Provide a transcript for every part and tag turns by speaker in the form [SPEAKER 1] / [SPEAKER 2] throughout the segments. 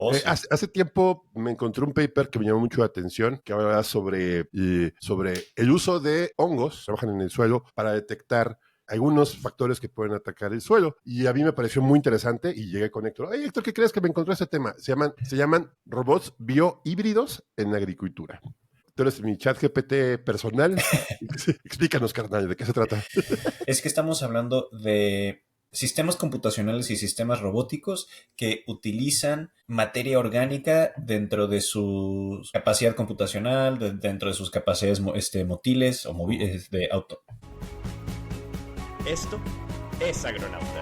[SPEAKER 1] Oh, sí.
[SPEAKER 2] Hace tiempo me encontré un paper que me llamó mucho la atención, que habla sobre el uso de hongos, que trabajan en el suelo, para detectar algunos factores que pueden atacar el suelo. Y a mí me pareció muy interesante y llegué con Héctor. Hey, Héctor, ¿qué crees que me encontré este tema? Se llaman robots biohíbridos en agricultura. Tú eres mi chat GPT personal. Explícanos, carnal, ¿de qué se trata?
[SPEAKER 1] Es que estamos hablando de sistemas computacionales y sistemas robóticos que utilizan materia orgánica dentro de su capacidad computacional, dentro de sus capacidades motiles o de auto.
[SPEAKER 3] Esto es Agronauta.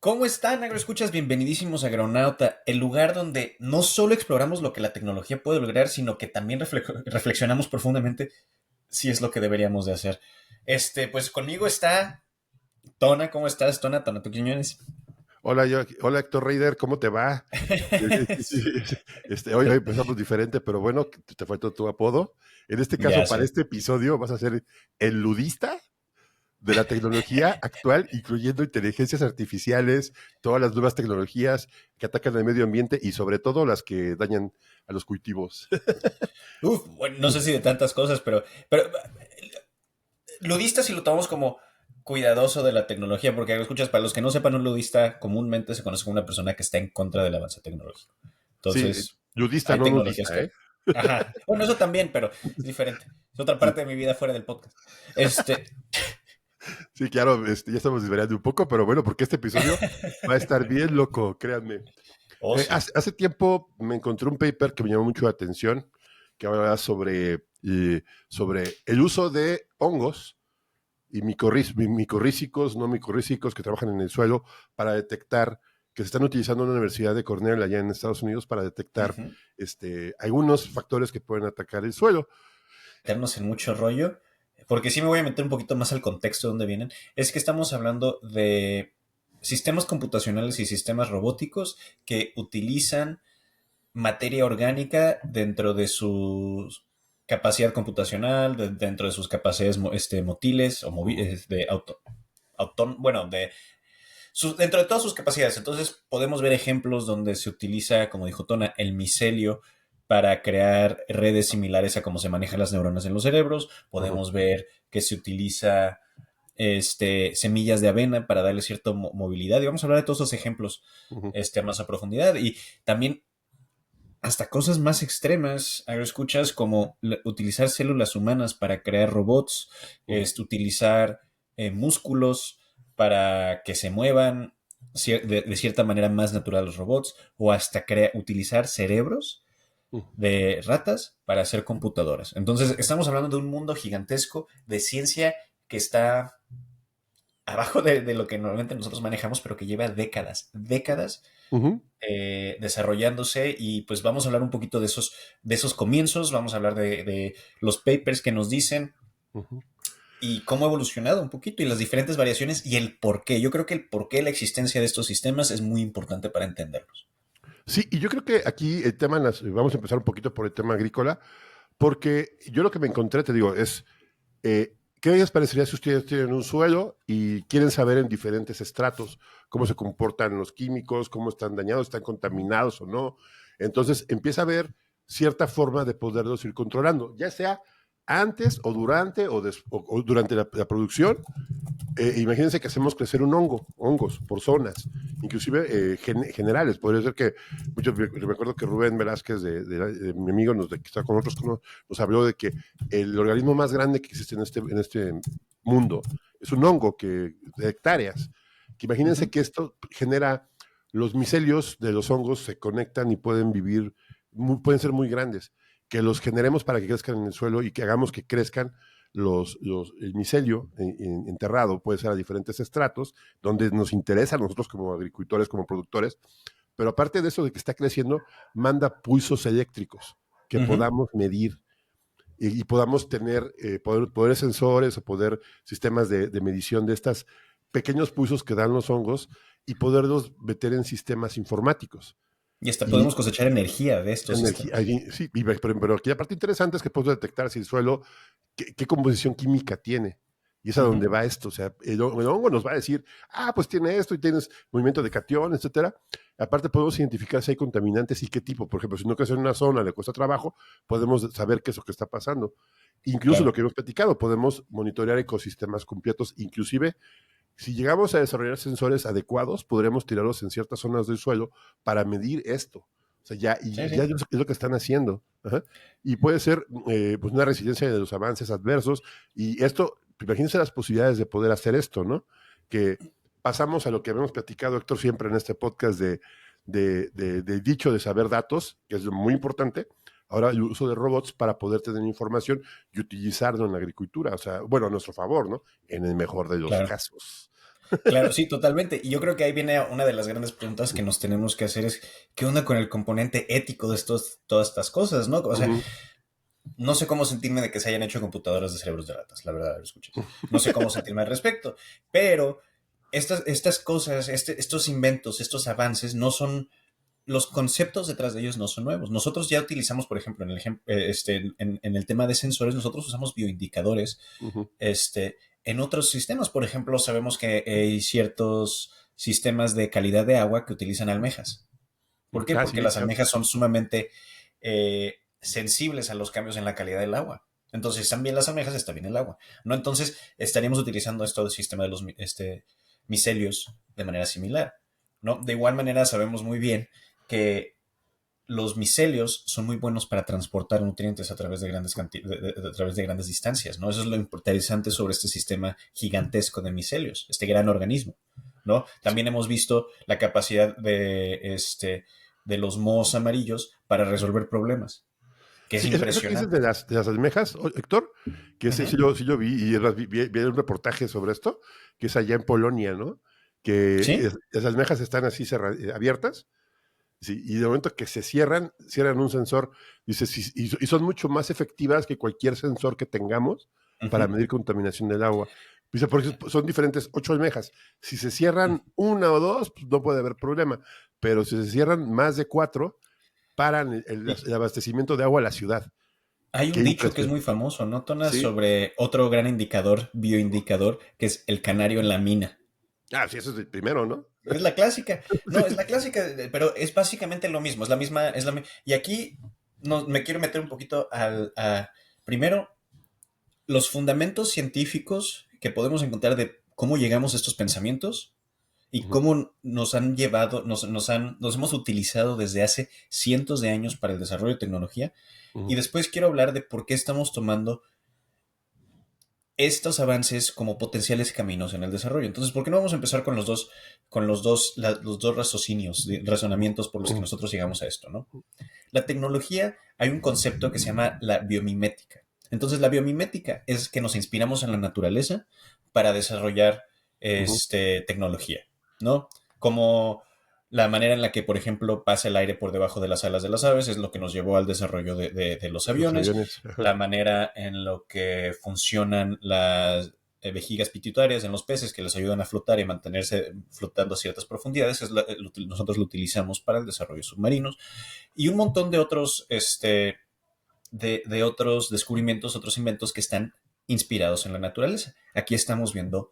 [SPEAKER 1] ¿Cómo están, agroescuchas? Bienvenidísimos a Agronauta, el lugar donde no solo exploramos lo que la tecnología puede lograr, sino que también reflexionamos profundamente si es lo que deberíamos de hacer. Pues conmigo está Tona. ¿Cómo estás, Tona? Tona, ¿tú quiénes?
[SPEAKER 2] Hola Héctor Reider, ¿cómo te va? Hoy empezamos diferente, pero bueno, te faltó tu apodo. En este
[SPEAKER 1] Ya
[SPEAKER 2] caso, para
[SPEAKER 1] sé.
[SPEAKER 2] este episodio, vas a ser el ludista de la tecnología actual, incluyendo inteligencias artificiales, todas las nuevas tecnologías que atacan el medio ambiente y sobre todo las que dañan a los cultivos.
[SPEAKER 1] Bueno, no sé si de tantas cosas, pero ludista si lo tomamos como cuidadoso de la tecnología, porque escuchas, para los que no sepan, un ludista comúnmente se conoce como una persona que está en contra del avance tecnológico.
[SPEAKER 2] Sí,
[SPEAKER 1] Entonces,
[SPEAKER 2] ludista,
[SPEAKER 1] hay
[SPEAKER 2] no
[SPEAKER 1] tecnologías
[SPEAKER 2] nudista,
[SPEAKER 1] que...
[SPEAKER 2] ¿eh?
[SPEAKER 1] Ajá. Bueno, eso también, pero es diferente. Es otra
[SPEAKER 2] Sí,
[SPEAKER 1] parte de mi vida fuera del podcast. Este...
[SPEAKER 2] sí, claro, ya estamos desvariando un poco, pero bueno, porque este episodio va a estar bien loco, créanme.
[SPEAKER 1] Oh, sí.
[SPEAKER 2] Hace tiempo me encontré un paper que me llamó mucho la atención, que habla sobre el uso de hongos y micorrízicos, no micorrízicos, que trabajan en el suelo para detectar, que se están utilizando en la Universidad de Cornell allá en Estados Unidos para detectar
[SPEAKER 1] Ujú.
[SPEAKER 2] algunos factores que pueden atacar el suelo.
[SPEAKER 1] Meternos en mucho rollo, porque sí me voy a meter un poquito más al contexto de donde vienen. Es que estamos hablando de sistemas computacionales y sistemas robóticos que utilizan materia orgánica dentro de su capacidad computacional, dentro de sus capacidades motiles o de bueno, dentro de todas sus capacidades. Entonces podemos ver ejemplos donde se utiliza, como dijo Tona, el micelio para crear redes similares a cómo se manejan las neuronas en los cerebros.
[SPEAKER 2] Ujú,
[SPEAKER 1] Podemos ver que se utiliza semillas de avena para darle cierta movilidad. Y vamos a hablar de todos esos ejemplos
[SPEAKER 2] ujú,
[SPEAKER 1] más a profundidad. Y también hasta cosas más extremas, escuchas como utilizar células humanas para crear robots,
[SPEAKER 2] ujú,
[SPEAKER 1] utilizar músculos para que se muevan de cierta manera más natural los robots, o hasta utilizar cerebros
[SPEAKER 2] ujú.
[SPEAKER 1] de ratas para hacer computadoras. Entonces, estamos hablando de un mundo gigantesco de ciencia que está abajo de lo que normalmente nosotros manejamos, pero que lleva décadas
[SPEAKER 2] Ujú,
[SPEAKER 1] desarrollándose. Y pues vamos a hablar un poquito de esos comienzos, vamos a hablar de los papers que nos dicen
[SPEAKER 2] ujú.
[SPEAKER 1] y cómo ha evolucionado un poquito y las diferentes variaciones y el por qué. Yo creo que el porqué de la existencia de estos sistemas es muy importante para entenderlos.
[SPEAKER 2] Sí, y yo creo que aquí el tema, vamos a empezar un poquito por el tema agrícola, porque yo lo que me encontré, te digo, es ¿qué les parecería si ustedes tienen un suelo y quieren saber en diferentes estratos cómo se comportan los químicos, cómo están dañados, están contaminados o no? Entonces empieza a haber cierta forma de poderlos ir controlando, ya sea antes o durante o durante la producción. Imagínense que hacemos crecer hongos por zonas, inclusive generales. Podría ser que, me acuerdo que Rubén Velázquez, de mi amigo, que está con nosotros, nos habló de que el organismo más grande que existe en este mundo es un hongo de hectáreas. Que imagínense
[SPEAKER 1] Ujú.
[SPEAKER 2] que esto genera, los micelios de los hongos se conectan y pueden vivir, pueden ser muy grandes. Que los generemos para que crezcan en el suelo y que hagamos que crezcan el micelio enterrado puede ser a diferentes estratos, donde nos interesa a nosotros como agricultores, como productores, pero aparte de eso de que está creciendo, manda pulsos eléctricos que
[SPEAKER 1] Ujú.
[SPEAKER 2] podamos medir y podamos tener poderes sensores o sistemas de medición de estos pequeños pulsos que dan los hongos y poderlos meter en sistemas informáticos.
[SPEAKER 1] Y hasta podemos cosechar energía de estos sistemas.
[SPEAKER 2] Sí, pero aquí la parte interesante es que podemos detectar si el suelo, qué composición química tiene. Y es a donde va esto. O sea, el hongo nos va a decir, pues tiene esto y tienes movimiento de cation, etcétera. Aparte podemos identificar si hay contaminantes y qué tipo. Por ejemplo, si no crece en una zona, le cuesta trabajo, podemos saber qué es lo que está pasando. Incluso lo que hemos platicado, podemos monitorear ecosistemas completos, inclusive si llegamos a desarrollar sensores adecuados, podremos tirarlos en ciertas zonas del suelo para medir esto. O sea, ya es lo que están haciendo. Ajá. Y puede ser pues una resiliencia de los avances adversos. Y esto, imagínense las posibilidades de poder hacer esto, ¿no? Que pasamos a lo que habíamos platicado, Héctor, siempre en este podcast de dicho de saber datos, que es muy importante. Ahora el uso de robots para poder tener información y utilizarlo en la agricultura. O sea, bueno, a nuestro favor, ¿no? En el mejor de los casos.
[SPEAKER 1] Claro, sí, totalmente. Y yo creo que ahí viene una de las grandes preguntas que nos tenemos que hacer es, ¿qué onda con el componente ético de todas estas cosas, no? O sea, no sé cómo sentirme de que se hayan hecho computadoras de cerebros de ratas, la verdad, escuchas. No sé cómo sentirme al respecto, pero estas cosas, estos inventos, estos avances no son, los conceptos detrás de ellos no son nuevos. Nosotros ya utilizamos, por ejemplo, en el tema de sensores, nosotros usamos bioindicadores, en otros sistemas. Por ejemplo, sabemos que hay ciertos sistemas de calidad de agua que utilizan almejas. ¿Por qué? Porque las almejas son sumamente sensibles a los cambios en la calidad del agua. Entonces, si están bien las almejas, está bien el agua, ¿no? Entonces, estaríamos utilizando esto del sistema de los micelios de manera similar, ¿no? De igual manera, sabemos muy bien que los micelios son muy buenos para transportar nutrientes a través de grandes distancias, ¿no? Eso es lo interesante sobre este sistema gigantesco de micelios, este gran organismo, ¿no? También hemos visto la capacidad de los mohos amarillos para resolver problemas, que es impresionante.
[SPEAKER 2] Eso que dices de las almejas, Héctor, que ese sí lo vi, y vi un reportaje sobre esto, que es allá en Polonia, ¿no? Que las almejas están así abiertas. Sí, y de momento que se cierran un sensor, dice, y son mucho más efectivas que cualquier sensor que tengamos para medir contaminación del agua. Dice, porque son diferentes 8 almejas. Si se cierran una o dos, pues no puede haber problema. Pero si se cierran más de 4, paran el abastecimiento de agua a la ciudad.
[SPEAKER 1] Hay un dicho que es muy famoso, ¿no, Tona? ¿Sí? Sobre otro gran indicador, bioindicador, que es el canario en la mina.
[SPEAKER 2] Sí, eso es el primero, ¿no?
[SPEAKER 1] Es la clásica. No, es la clásica, pero es básicamente lo mismo. Es la misma. Y aquí me quiero meter un poquito primero, los fundamentos científicos que podemos encontrar de cómo llegamos a estos pensamientos y cómo nos han llevado, nos hemos utilizado desde hace cientos de años para el desarrollo de tecnología. Y después quiero hablar de por qué estamos tomando estos avances como potenciales caminos en el desarrollo. Entonces, ¿por qué no vamos a empezar con los dos razonamientos por los que nosotros llegamos a esto, ¿no? La tecnología, hay un concepto que se llama la biomimética. Entonces, la biomimética es que nos inspiramos en la naturaleza para desarrollar tecnología, ¿no? Como la manera en la que, por ejemplo, pasa el aire por debajo de las alas de las aves es lo que nos llevó al desarrollo de los aviones. La manera en lo que funcionan las vejigas pituitarias en los peces que les ayudan a flotar y mantenerse flotando a ciertas profundidades, nosotros lo utilizamos para el desarrollo de submarinos. Y un montón de otros, de otros descubrimientos, otros inventos que están inspirados en la naturaleza. Aquí estamos viendo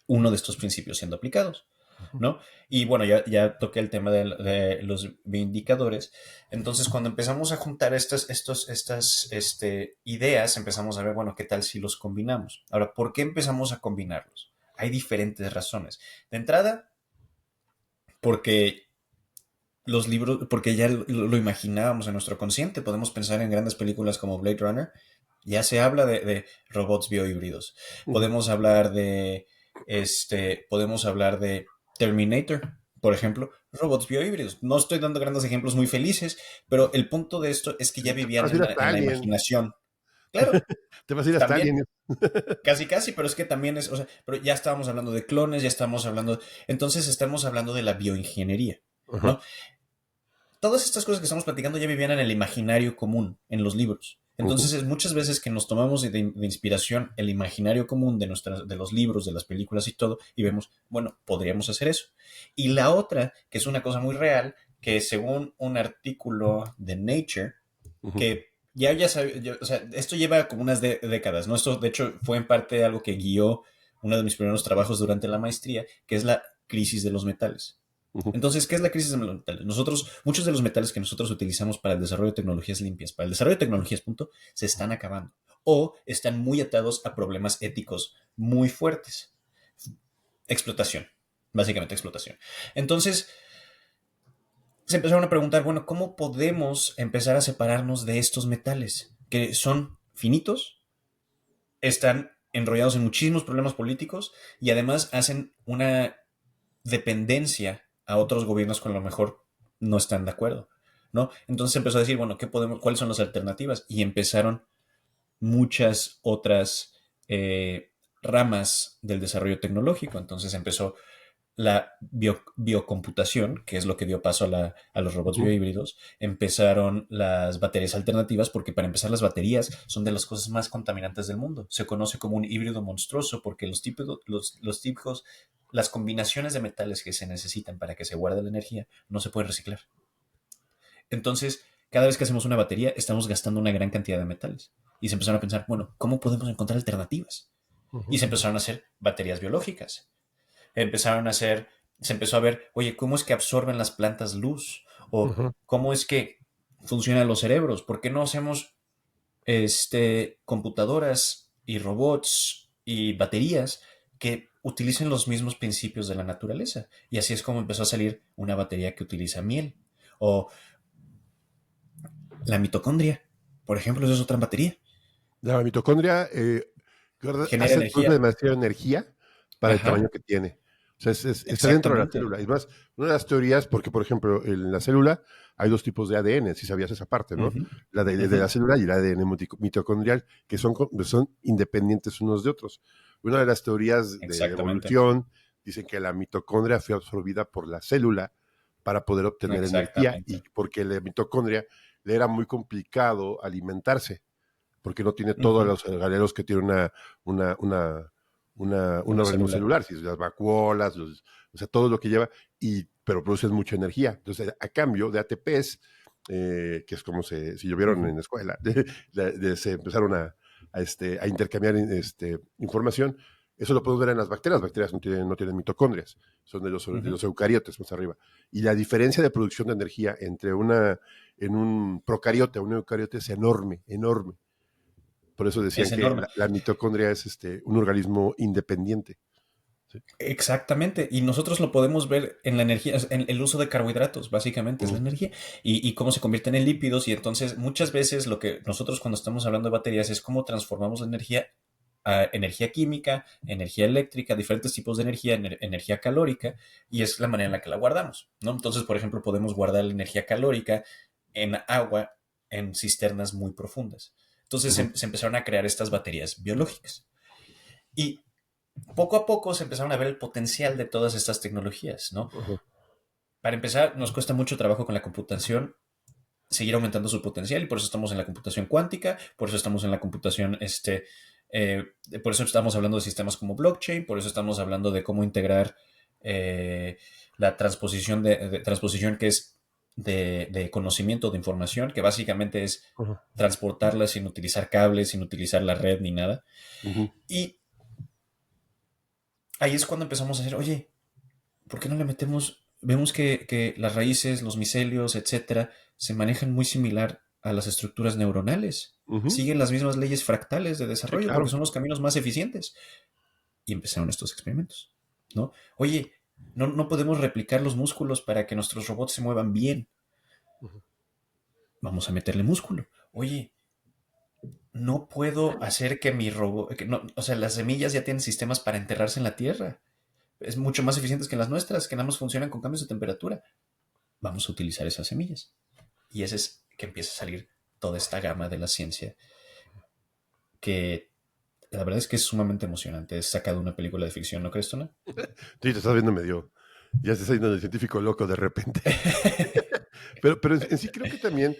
[SPEAKER 1] uno de estos principios siendo aplicados, ¿no? Y bueno, ya toqué el tema de los indicadores. Entonces, cuando empezamos a juntar estas ideas, empezamos a ver, bueno, ¿qué tal si los combinamos? Ahora, ¿por qué empezamos a combinarlos? Hay diferentes razones. De entrada, porque los libros, porque ya lo imaginábamos en nuestro consciente. Podemos pensar en grandes películas como Blade Runner. Ya se habla de robots biohíbridos. Podemos hablar de Terminator, por ejemplo, robots biohíbridos. No estoy dando grandes ejemplos muy felices, pero el punto de esto es que ya vivían en la imaginación. Claro.
[SPEAKER 2] Te vas a ir hasta alguien.
[SPEAKER 1] Casi, pero es que también es, o sea, pero ya estábamos hablando de clones, ya estamos hablando, entonces estamos hablando de la bioingeniería, ¿no? Todas estas cosas que estamos platicando ya vivían en el imaginario común, en los libros. Entonces, muchas veces que nos tomamos de inspiración el imaginario común de los libros, de las películas y todo, y vemos, bueno, podríamos hacer eso. Y la otra, que es una cosa muy real, que según un artículo de Nature,
[SPEAKER 2] Ujú.
[SPEAKER 1] que ya sabía, o sea, esto lleva como unas décadas, ¿no? Esto, de hecho, fue en parte algo que guió uno de mis primeros trabajos durante la maestría, que es la crisis de los metales.
[SPEAKER 2] Ujú.
[SPEAKER 1] Entonces, ¿qué es la crisis de los metales? Muchos de los metales que nosotros utilizamos para el desarrollo de tecnologías limpias, para el desarrollo de tecnologías, punto, se están acabando o están muy atados a problemas éticos muy fuertes. Explotación, básicamente explotación. Entonces, se empezaron a preguntar, bueno, ¿cómo podemos empezar a separarnos de estos metales que son finitos, están enrollados en muchísimos problemas políticos y además hacen una dependencia a otros gobiernos con lo mejor no están de acuerdo, ¿no? Entonces empezó a decir, bueno, ¿cuáles son las alternativas? Y empezaron muchas otras ramas del desarrollo tecnológico. Entonces empezó la biocomputación, que es lo que dio paso a los robots
[SPEAKER 2] Ujú.
[SPEAKER 1] biohíbridos. Empezaron las baterías alternativas, porque para empezar las baterías son de las cosas más contaminantes del mundo. Se conoce como un híbrido monstruoso porque los típicos, las combinaciones de metales que se necesitan para que se guarde la energía no se pueden reciclar. Entonces, cada vez que hacemos una batería, estamos gastando una gran cantidad de metales. Y se empezaron a pensar, bueno, ¿cómo podemos encontrar alternativas? Y
[SPEAKER 2] Ujú.
[SPEAKER 1] se empezaron a hacer baterías biológicas. Empezaron a hacer, se empezó a ver, oye, ¿cómo es que absorben las plantas luz? O
[SPEAKER 2] Ujú.
[SPEAKER 1] cómo es que funcionan los cerebros. ¿Por qué no hacemos computadoras y robots y baterías que utilicen los mismos principios de la naturaleza? Y así es como empezó a salir una batería que utiliza miel. O la mitocondria, por ejemplo, esa es otra batería.
[SPEAKER 2] La mitocondria ¿verdad?
[SPEAKER 1] Genera
[SPEAKER 2] produce
[SPEAKER 1] energía.
[SPEAKER 2] demasiada energía para el tamaño
[SPEAKER 1] Ajá,
[SPEAKER 2] que tiene. O sea, está dentro de la
[SPEAKER 1] exactamente.
[SPEAKER 2] célula. Es más, una de las teorías, porque por ejemplo, en la célula hay dos tipos de ADN, si sabías esa parte, ¿no?
[SPEAKER 1] Ujú,
[SPEAKER 2] La de
[SPEAKER 1] ujú,
[SPEAKER 2] la célula y el ADN mitocondrial, que son independientes unos de otros. Una de las teorías de
[SPEAKER 1] exactamente.
[SPEAKER 2] evolución dicen que la mitocondria fue absorbida por la célula para poder obtener energía y
[SPEAKER 1] Exactamente.
[SPEAKER 2] porque la mitocondria le era muy complicado alimentarse porque no tiene todos
[SPEAKER 1] Ujú,
[SPEAKER 2] los galeros que tiene una, una, un
[SPEAKER 1] una
[SPEAKER 2] organismo
[SPEAKER 1] célula.
[SPEAKER 2] celular, si las vacuolas, o sea, todo lo que lleva, pero producen mucha energía. Entonces, a cambio de ATPs, que es como si lo vieron
[SPEAKER 1] Ujú,
[SPEAKER 2] en la escuela, se empezaron a intercambiar información. Eso lo podemos ver en las bacterias. Las bacterias no tienen mitocondrias, son de
[SPEAKER 1] ujú.
[SPEAKER 2] los eucariotes más arriba. Y la diferencia de producción de energía en un procariote a un eucariote es enorme, enorme. Por eso decían
[SPEAKER 1] Es
[SPEAKER 2] que
[SPEAKER 1] enorme.
[SPEAKER 2] la mitocondria es un organismo independiente. ¿Sí?
[SPEAKER 1] Exactamente. Y nosotros lo podemos ver en la energía, en el uso de carbohidratos, básicamente es la
[SPEAKER 2] Uh
[SPEAKER 1] energía. Y cómo se convierten en lípidos. Y entonces, muchas veces lo que nosotros cuando estamos hablando de baterías es cómo transformamos la energía a energía química, energía eléctrica, diferentes tipos de energía, energía calórica, y es la manera en la que la guardamos, ¿no? Entonces, por ejemplo, podemos guardar la energía calórica en agua en cisternas muy profundas. Entonces
[SPEAKER 2] -huh.
[SPEAKER 1] se empezaron a crear estas baterías biológicas. Y poco a poco se empezaron a ver el potencial de todas estas tecnologías, ¿no?
[SPEAKER 2] Uh -huh.
[SPEAKER 1] Para empezar, nos cuesta mucho trabajo con la computación seguir aumentando su potencial y por eso estamos en la computación cuántica, por eso estamos en la computación, eh, por eso estamos hablando de sistemas como blockchain, por eso estamos hablando de cómo integrar la transposición que es de conocimiento, de información, que básicamente es
[SPEAKER 2] Uh -huh.
[SPEAKER 1] transportarla sin utilizar cables, sin utilizar la red ni nada.
[SPEAKER 2] Uh -huh.
[SPEAKER 1] Y ahí es cuando empezamos a hacer, oye, ¿por qué no le metemos? Vemos que las raíces, los micelios, etcétera, se manejan muy similar a las estructuras neuronales.
[SPEAKER 2] Uh -huh.
[SPEAKER 1] Siguen las mismas leyes fractales de
[SPEAKER 2] Sí,
[SPEAKER 1] desarrollo porque
[SPEAKER 2] claro.
[SPEAKER 1] son los caminos más eficientes. Y empezaron estos experimentos, ¿no? Oye, no podemos replicar los músculos para que nuestros robots se muevan bien.
[SPEAKER 2] Uh -huh.
[SPEAKER 1] Vamos a meterle músculo. Oye, no puedo hacer que mi robot, o sea, las semillas ya tienen sistemas para enterrarse en la tierra. Es mucho más eficientes que las nuestras, que nada más funcionan con cambios de temperatura. Vamos a utilizar esas semillas. Y ese es que empieza a salir toda esta gama de la ciencia que la verdad es que es sumamente emocionante. Es sacado de una película de ficción, ¿no crees tú, no?
[SPEAKER 2] Sí, te estás viendo medio. Ya estás saliendo del científico loco de repente. Pero en sí creo que también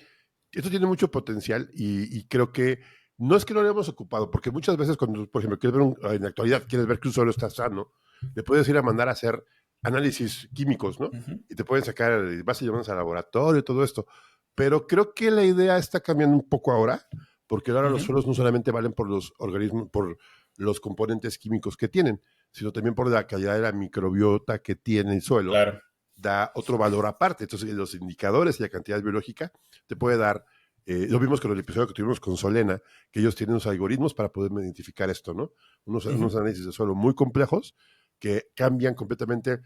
[SPEAKER 2] esto tiene mucho potencial y creo que no es que no lo hayamos ocupado, porque muchas veces cuando, por ejemplo, en la actualidad quieres ver que un suelo está sano, le puedes ir a mandar a hacer análisis químicos, ¿no?
[SPEAKER 1] Ujú,
[SPEAKER 2] Y te pueden sacar, vas a llevarnos al laboratorio y todo esto. Pero creo que la idea está cambiando un poco ahora, porque ahora los
[SPEAKER 1] ujú,
[SPEAKER 2] suelos no solamente valen por los organismos, por los componentes químicos que tienen, sino también por la calidad de la microbiota que tiene el suelo,
[SPEAKER 1] claro.
[SPEAKER 2] da otro valor aparte. Entonces, los indicadores y la cantidad biológica te puede dar, lo vimos con el episodio que tuvimos con Solena, que ellos tienen unos algoritmos para poder identificar esto, ¿no? Unos
[SPEAKER 1] Ujú,
[SPEAKER 2] análisis de suelo muy complejos que cambian completamente.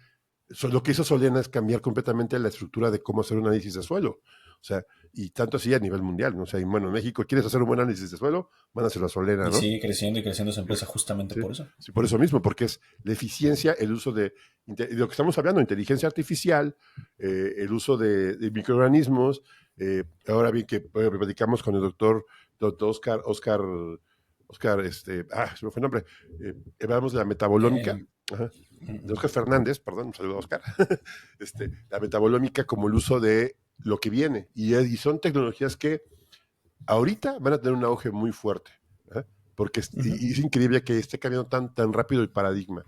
[SPEAKER 2] Lo que hizo Solena es cambiar completamente la estructura de cómo hacer un análisis de suelo. O sea, y tanto así a nivel mundial, ¿no? O sea, y bueno, en México, ¿quieres hacer un buen análisis de suelo? Van a hacerlo a Solena,
[SPEAKER 1] y
[SPEAKER 2] ¿no?
[SPEAKER 1] sigue creciendo y creciendo esa empresa justamente
[SPEAKER 2] Sí,
[SPEAKER 1] por eso.
[SPEAKER 2] sí, por eso mismo, porque es la eficiencia, el uso de lo que estamos hablando, inteligencia artificial, el uso de microorganismos. Ahora bien que platicamos con el doctor Oscar, se me fue el nombre, hablamos de la metabolómica,
[SPEAKER 1] Eh,
[SPEAKER 2] ajá, de
[SPEAKER 1] mm,
[SPEAKER 2] Oscar Fernández, perdón, un saludo a Oscar, la metabolómica como el uso de lo que viene, y son tecnologías que ahorita van a tener un auge muy fuerte, ¿eh? Porque
[SPEAKER 1] ujú.
[SPEAKER 2] y es increíble que esté cambiando tan rápido el paradigma.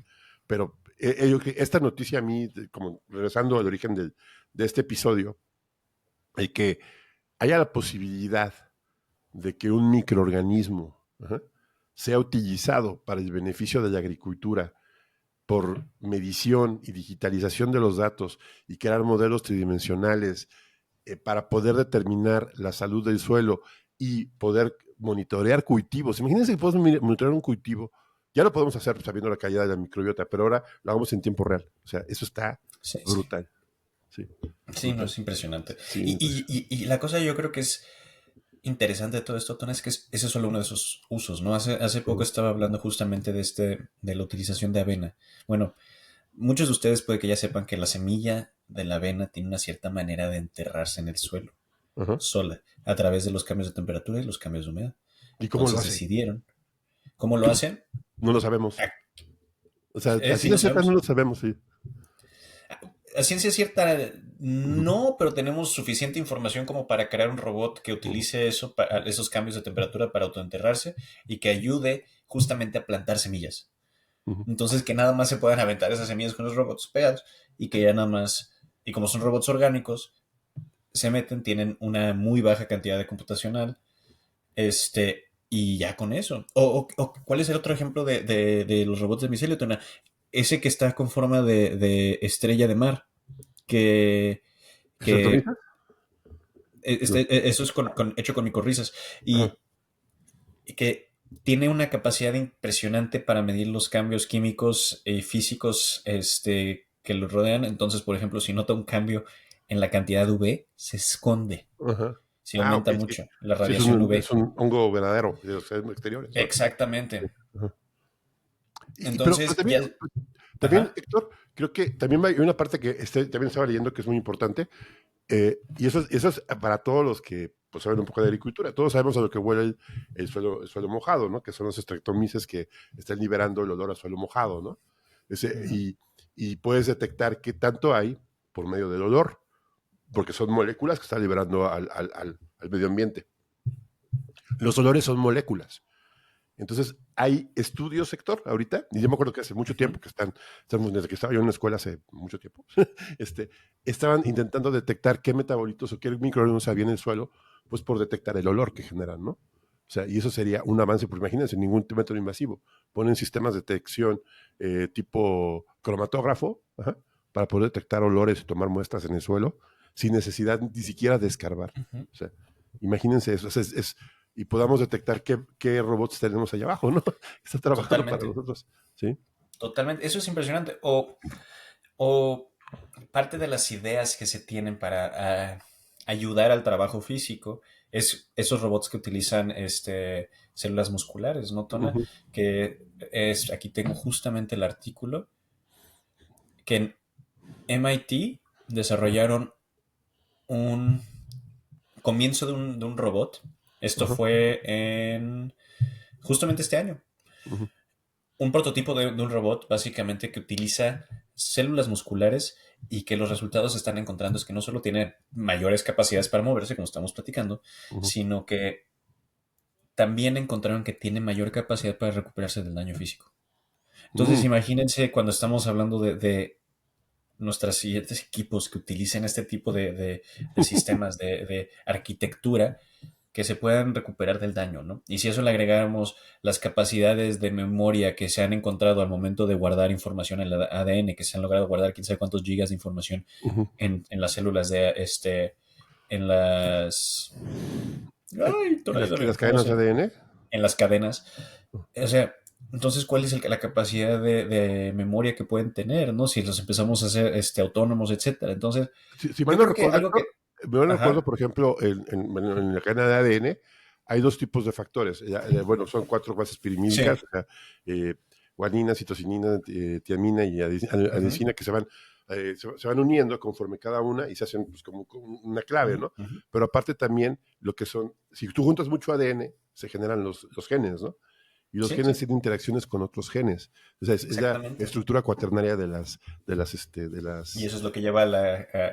[SPEAKER 2] Pero esta noticia a mí, como regresando al origen de este episodio, hay que haya la posibilidad de que un microorganismo, ajá, sea utilizado para el beneficio de la agricultura por medición y digitalización de los datos y crear modelos tridimensionales para poder determinar la salud del suelo y poder monitorear cultivos. Imagínense que podemos monitorear un cultivo. Ya lo podemos hacer sabiendo la calidad de la microbiota, pero ahora lo hagamos en tiempo real. O sea, eso está
[SPEAKER 1] Sí, sí.
[SPEAKER 2] brutal. Sí,
[SPEAKER 1] Sí, no,
[SPEAKER 2] brutal.
[SPEAKER 1] es impresionante.
[SPEAKER 2] Sí,
[SPEAKER 1] Y la cosa yo creo que es interesante de todo esto, Tona, es que ese es solo uno de esos usos, ¿no? Hace poco estaba hablando justamente de la utilización de avena. Bueno, muchos de ustedes puede que ya sepan que la semilla de la avena tiene una cierta manera de enterrarse en el suelo,
[SPEAKER 2] ajá.
[SPEAKER 1] sola, a través de los cambios de temperatura y los cambios de humedad.
[SPEAKER 2] ¿Y cómo lo
[SPEAKER 1] Entonces
[SPEAKER 2] hace?
[SPEAKER 1] decidieron. ¿Cómo lo hacen?
[SPEAKER 2] No lo sabemos.
[SPEAKER 1] Ah,
[SPEAKER 2] O sea, así
[SPEAKER 1] sí,
[SPEAKER 2] de
[SPEAKER 1] no
[SPEAKER 2] cierta no
[SPEAKER 1] sabemos.
[SPEAKER 2] lo sabemos, sí.
[SPEAKER 1] A ciencia cierta,
[SPEAKER 2] Ujú,
[SPEAKER 1] no, pero tenemos suficiente información como para crear un robot que
[SPEAKER 2] ujú,
[SPEAKER 1] utilice esos cambios de temperatura para autoenterrarse y que ayude justamente a plantar semillas.
[SPEAKER 2] ujú.
[SPEAKER 1] Entonces, que nada más se puedan aventar esas semillas con los robots pegados y que ya nada más, y como son robots orgánicos, se meten, tienen una muy baja cantidad de computacional, y ya con eso. ¿Cuál es el otro ejemplo de los robots de micelio, Tona? Ese que está con forma de estrella de mar, que,
[SPEAKER 2] ¿Es
[SPEAKER 1] que
[SPEAKER 2] entomizas? No.
[SPEAKER 1] eso es hecho con micorrizas
[SPEAKER 2] Ajá.
[SPEAKER 1] y que tiene una capacidad impresionante para medir los cambios químicos y físicos que lo rodean. Entonces, por ejemplo, si nota un cambio en la cantidad de UV, se esconde.
[SPEAKER 2] Ajá.
[SPEAKER 1] Si
[SPEAKER 2] Ah, ok,
[SPEAKER 1] aumenta
[SPEAKER 2] sí.
[SPEAKER 1] mucho la
[SPEAKER 2] Sí,
[SPEAKER 1] radiación
[SPEAKER 2] es
[SPEAKER 1] UV.
[SPEAKER 2] un hongo verdadero de los exteriores, ¿no? Sí.
[SPEAKER 1] Exactamente.
[SPEAKER 2] Ajá. Pero
[SPEAKER 1] Entonces, ya.
[SPEAKER 2] también,
[SPEAKER 1] Ajá.
[SPEAKER 2] Héctor, creo que también hay una parte que también estaba leyendo que es muy importante, y eso es para todos los que pues, saben un poco de agricultura. Todos sabemos a lo que huele el suelo mojado, ¿no? Que son los estreptomices que están liberando el olor a suelo mojado, ¿no? Ese,
[SPEAKER 1] Ujú,
[SPEAKER 2] y puedes detectar qué tanto hay por medio del olor, porque son moléculas que están liberando al medio ambiente. Los olores son moléculas. Entonces, hay estudios, sector, ahorita, y yo me acuerdo que hace mucho
[SPEAKER 1] ujú,
[SPEAKER 2] tiempo estamos desde que estaba yo en la escuela hace mucho tiempo, este, estaban intentando detectar qué metabolitos o qué microorganismos había en el suelo, pues por detectar el olor que generan, ¿no? O sea, y eso sería un avance, porque imagínense, ningún método invasivo. Ponen sistemas de detección tipo cromatógrafo, ajá, para poder detectar olores y tomar muestras en el suelo sin necesidad ni siquiera de escarbar.
[SPEAKER 1] ujú.
[SPEAKER 2] O sea, imagínense eso. O sea, y podamos detectar qué robots tenemos allá abajo, ¿no? Está trabajando para
[SPEAKER 1] Totalmente.
[SPEAKER 2] nosotros. ¿Sí?
[SPEAKER 1] Totalmente. Eso es impresionante. O parte de las ideas que se tienen para ayudar al trabajo físico es esos robots que utilizan células musculares, ¿no, Tona?
[SPEAKER 2] Ujú,
[SPEAKER 1] Aquí tengo justamente el artículo, que en MIT desarrollaron un comienzo de un robot. Esto
[SPEAKER 2] ajá,
[SPEAKER 1] fue en justamente este año.
[SPEAKER 2] ujú,
[SPEAKER 1] Un prototipo de un robot básicamente que utiliza células musculares y que los resultados se están encontrando es que no solo tiene mayores capacidades para moverse, como estamos platicando,
[SPEAKER 2] ujú.
[SPEAKER 1] sino que también encontraron que tiene mayor capacidad para recuperarse del daño físico. Entonces,
[SPEAKER 2] Mm,
[SPEAKER 1] imagínense cuando estamos hablando de nuestros siguientes equipos que utilicen este tipo de sistemas de arquitectura que se puedan recuperar del daño, ¿no? Y si a eso le agregáramos las capacidades de memoria que se han encontrado al momento de guardar información en el ADN, que se han logrado guardar quién sabe cuántos gigas de información
[SPEAKER 2] Ujú.
[SPEAKER 1] en las células en las... Ay,
[SPEAKER 2] ¿Y las,
[SPEAKER 1] ayúdame,
[SPEAKER 2] las
[SPEAKER 1] ¿cómo
[SPEAKER 2] cadenas de
[SPEAKER 1] se?
[SPEAKER 2] ADN?
[SPEAKER 1] En las cadenas. O sea, entonces, ¿cuál es la capacidad de memoria que pueden tener, ¿no? Si los empezamos a hacer autónomos, etcétera. Entonces,
[SPEAKER 2] Si mal
[SPEAKER 1] yo
[SPEAKER 2] no
[SPEAKER 1] creo que
[SPEAKER 2] recuerdo,
[SPEAKER 1] algo que...
[SPEAKER 2] Héctor, mal no recuerdo,
[SPEAKER 1] Ajá,
[SPEAKER 2] por ejemplo, bueno, en la cadena de ADN hay dos tipos de factores. Bueno, son cuatro bases
[SPEAKER 1] sí.
[SPEAKER 2] pirimídicas, o sea, guanina, citocinina, tiamina y
[SPEAKER 1] Ujú,
[SPEAKER 2] adenosina que se van uniendo conforme cada una y se hacen pues, como una clave,
[SPEAKER 1] ujú,
[SPEAKER 2] ¿no?
[SPEAKER 1] ujú.
[SPEAKER 2] Pero aparte también lo que son, si tú juntas mucho ADN, se generan los genes, ¿no? Y los
[SPEAKER 1] Sí,
[SPEAKER 2] genes
[SPEAKER 1] sí,
[SPEAKER 2] tienen interacciones con otros genes. O sea, es la
[SPEAKER 1] exactamente.
[SPEAKER 2] estructura cuaternaria de
[SPEAKER 1] Y
[SPEAKER 2] las
[SPEAKER 1] eso es lo que lleva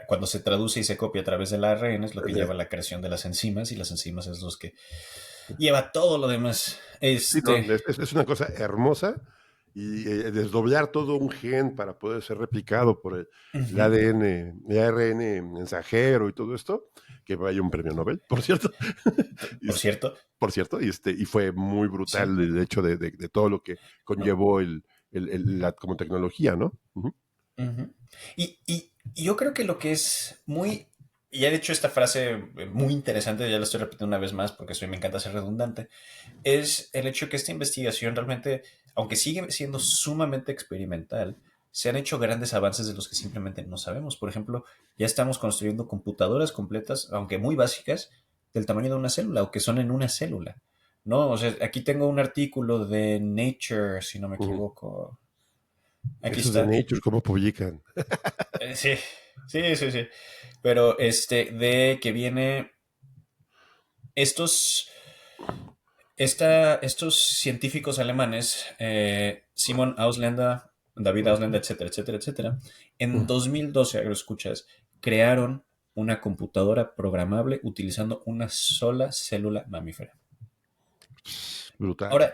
[SPEAKER 1] cuando se traduce y se copia a través del ARN, es lo que
[SPEAKER 2] de-
[SPEAKER 1] lleva a la creación de las enzimas, y las enzimas es los que lleva todo lo demás.
[SPEAKER 2] Sí, no, es una cosa hermosa y desdoblar todo un gen para poder ser replicado por el
[SPEAKER 1] Ujú,
[SPEAKER 2] ADN, el ARN mensajero y todo esto, que vaya un premio Nobel, por cierto. Y
[SPEAKER 1] por cierto,
[SPEAKER 2] por cierto, y fue muy
[SPEAKER 1] sí.
[SPEAKER 2] brutal el hecho de todo lo que
[SPEAKER 1] No,
[SPEAKER 2] conllevó como tecnología, ¿no? Ujú.
[SPEAKER 1] ujú. Y yo creo que lo que es muy, y ya he dicho esta frase muy interesante, ya la estoy repitiendo una vez más porque me encanta ser redundante, es el hecho que esta investigación realmente, aunque sigue siendo sumamente experimental, se han hecho grandes avances de los que simplemente no sabemos. Por ejemplo, ya estamos construyendo computadoras completas, aunque muy básicas, del tamaño de una célula o que son en una célula. ¿No? O sea, aquí tengo un artículo de Nature, si no me
[SPEAKER 2] Ujú.
[SPEAKER 1] equivoco. Aquí
[SPEAKER 2] Esos de
[SPEAKER 1] está.
[SPEAKER 2] Nature, ¿cómo publican?
[SPEAKER 1] Sí, sí, sí, sí. Pero de que viene estos, estos científicos alemanes, Simon Ausländer, David Ausländer, etcétera, etcétera, etcétera, en 2012, escuchas, crearon una computadora programable utilizando una sola célula mamífera.
[SPEAKER 2] Brutal.
[SPEAKER 1] Ahora,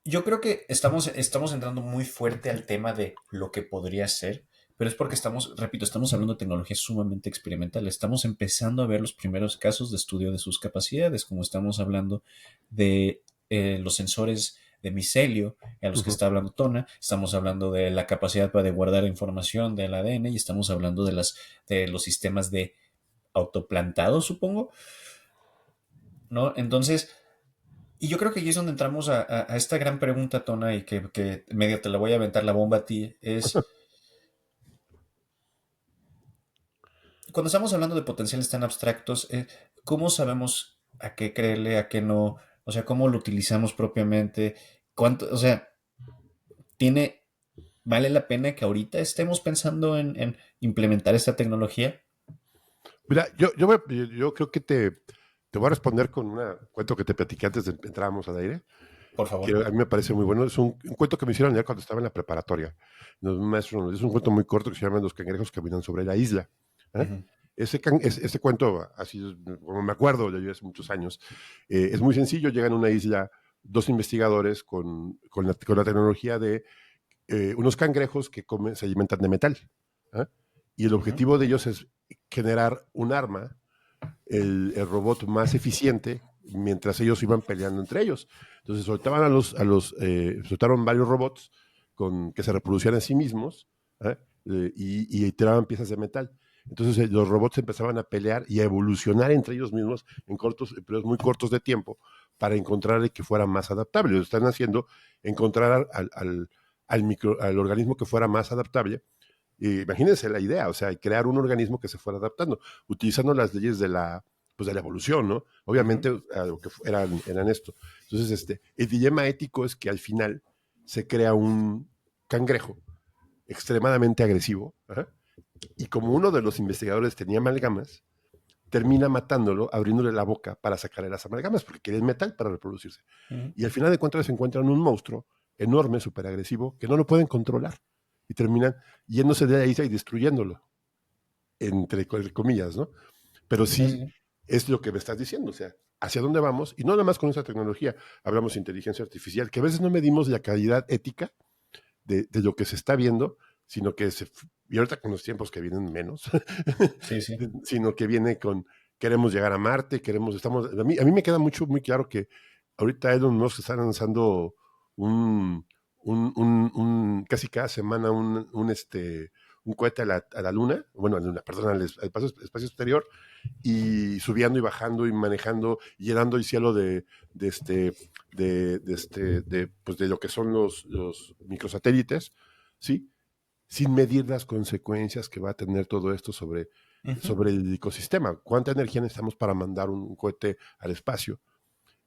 [SPEAKER 1] yo creo que estamos entrando muy fuerte al tema de lo que podría ser, pero es porque repito, estamos hablando de tecnología sumamente experimental. Estamos empezando a ver los primeros casos de estudio de sus capacidades, como estamos hablando de los sensores de micelio a los que
[SPEAKER 2] Ujú.
[SPEAKER 1] está hablando Tona, estamos hablando de la capacidad para guardar información del ADN y estamos hablando de los sistemas de autoplantado, supongo, ¿no? Entonces, y yo creo que aquí es donde entramos a esta gran pregunta, Tona, y que medio te la voy a aventar la bomba a ti, es cuando estamos hablando de potenciales tan abstractos, ¿cómo sabemos a qué creerle, a qué no? O sea, ¿cómo lo utilizamos propiamente? ¿Cuánto, o sea, vale la pena que ahorita estemos pensando en implementar esta tecnología?
[SPEAKER 2] Mira, yo creo que te voy a responder con un cuento que te platiqué antes de entráramos al aire,
[SPEAKER 1] Por
[SPEAKER 2] que
[SPEAKER 1] favor.
[SPEAKER 2] a mí me parece muy bueno. Es un cuento que me hicieron leer cuando estaba en la preparatoria. Un maestro es un cuento muy corto que se llama Los cangrejos caminan sobre la isla. ¿Eh?
[SPEAKER 1] Ujú,
[SPEAKER 2] Ese cuento, así como me acuerdo, lo leí hace muchos años, es muy sencillo. Llegan a una isla dos investigadores con la tecnología de unos cangrejos que se alimentan de metal. ¿Eh? Y el
[SPEAKER 1] ujú,
[SPEAKER 2] objetivo de ellos es generar un arma, el robot más eficiente, mientras ellos iban peleando entre ellos. Entonces soltaban soltaron varios robots que se reproducían a sí mismos, ¿eh? Y tiraban piezas de metal. Entonces los robots empezaban a pelear y a evolucionar entre ellos mismos en periodos muy cortos de tiempo para encontrar el que fuera más adaptable. Lo están haciendo encontrar al organismo que fuera más adaptable. Imagínense la idea, o sea, crear un organismo que se fuera adaptando, utilizando las leyes pues de la evolución, ¿no?
[SPEAKER 1] ujú,
[SPEAKER 2] Obviamente, a lo que eran esto. Entonces, el dilema ético es que al final se crea un cangrejo extremadamente agresivo, ¿ajá? Y como uno de los investigadores tenía amalgamas, termina matándolo, abriéndole la boca para sacarle las amalgamas, porque quiere el metal para reproducirse.
[SPEAKER 1] ujú.
[SPEAKER 2] Y al final de cuentas se encuentran un monstruo enorme, súper agresivo, que no lo pueden controlar. Y terminan yéndose de la isla y destruyéndolo, entre comillas, ¿no? Pero
[SPEAKER 1] Sí, sí,
[SPEAKER 2] sí
[SPEAKER 1] sí.
[SPEAKER 2] es lo que me estás diciendo, o sea, hacia dónde vamos, y no nada más con esa tecnología, hablamos de inteligencia artificial, que a veces no medimos la calidad ética de lo que se está viendo, sino que y ahorita con los tiempos que vienen menos,
[SPEAKER 1] Sí, sí.
[SPEAKER 2] sino que viene con, queremos llegar a Marte, a mí me queda muy claro que ahorita Elon Musk está lanzando casi cada semana un cohete a la Luna, bueno, a la Luna, perdón, al espacio exterior, y subiendo y bajando y manejando y llenando el cielo pues de lo que son los microsatélites, ¿sí? Sin medir las consecuencias que va a tener todo esto
[SPEAKER 1] Ujú,
[SPEAKER 2] sobre el ecosistema. ¿Cuánta energía necesitamos para mandar un cohete al espacio?